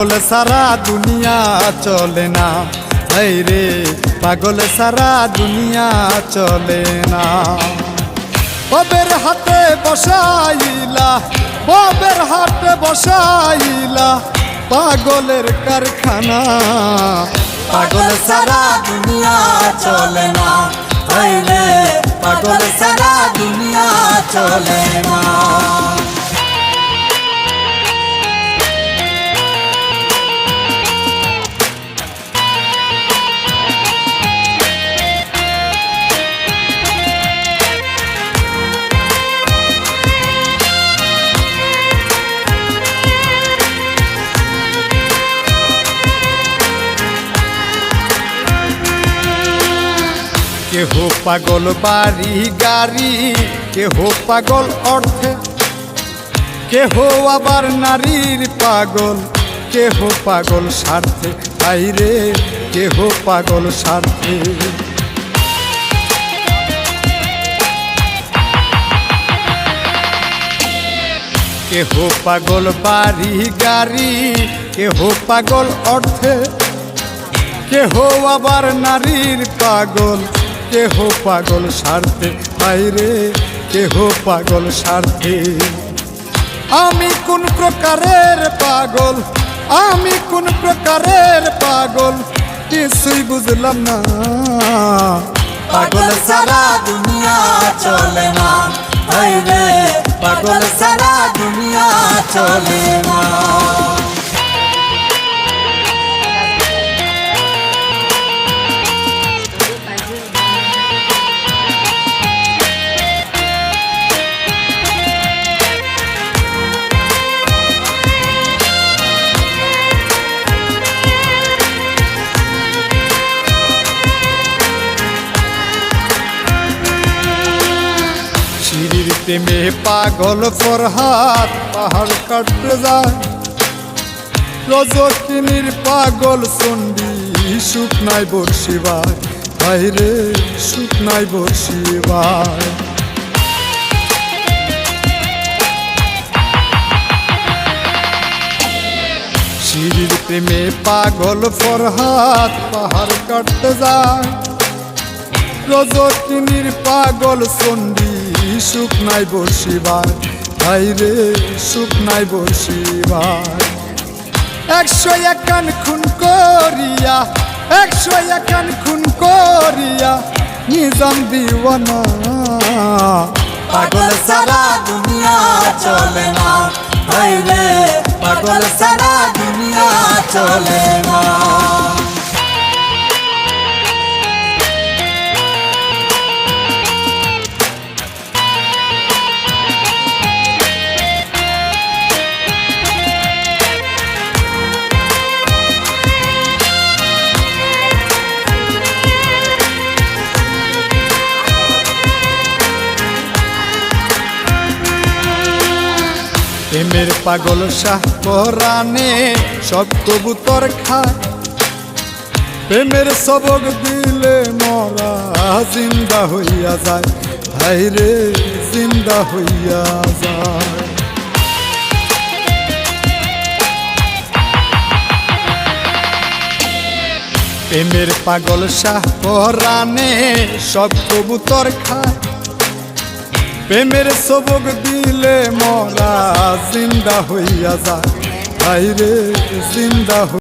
পাগল সারা দুনিয়া চলে না, এই রে পাগল সারা দুনিয়া চলে না। ববের হাতে বসাইলা, ববের হাতে বসাইলা পাগলের কারখানা। পাগল সারা দুনিয়া চলে না, এই রে পাগল সারা দুনিয়া চলে না। কেহ পাগল বাড়ি গাড়ি, কেহ পাগল অর্থে, কেহ আবার নারীর পাগল, কেহ পাগল স্বার্থে, আইরে কেহ পাগল স্বার্থে। কেহ পাগল বাড়ি গাড়ি, কেহ পাগল অর্থে, কেহ আবার নারীর পাগল, কেহ পাগল স্বার্থে, আইরে কেহ পাগল স্বার্থে। আমি কোন প্রকারের পাগল, আমি কোন প্রকারের পাগল কিছুই বুঝলাম না। পাগল সারা দুনিয়া চলে না, এই রে পাগল সারা দুনিয়া চলে না। শিরির প্রেমে পাগল ফরহাদ পাহাড় কাটতে যায়, রজকিনীর পাগল চণ্ডী শুকনায় বর্ষিবায়, বাইরে শুকনায় বর্ষিবায়। শিরির প্রেমে পাগল ফরহাদ পাহাড় কাটতে যায়, রজকিনীর পাগল চণ্ডী শুকনায় বর্ষিবায়, বাইরে শুকনায় বর্ষিবায়। 101 খুন করিয়া, 101 খুন করিয়া নিজাম দিওয়ানা। পাগল সারা দুনিয়া চলে না, এই রে পাগল সারা দুনিয়া চলে না। প্রেমের পাগল শাহ পরাণে সব কবুতর খায়, প্রেমের সবক দিলে মরা জিন্দা হইয়া যায়, হায়রে জিন্দা হইয়া যায়। প্রেমের পাগল শাহ পরাণে সব কবুতর খায়, প্রেমের সবক দিলে মরা জিন্দা হইয়া যায়, হায়রে জিন্দা।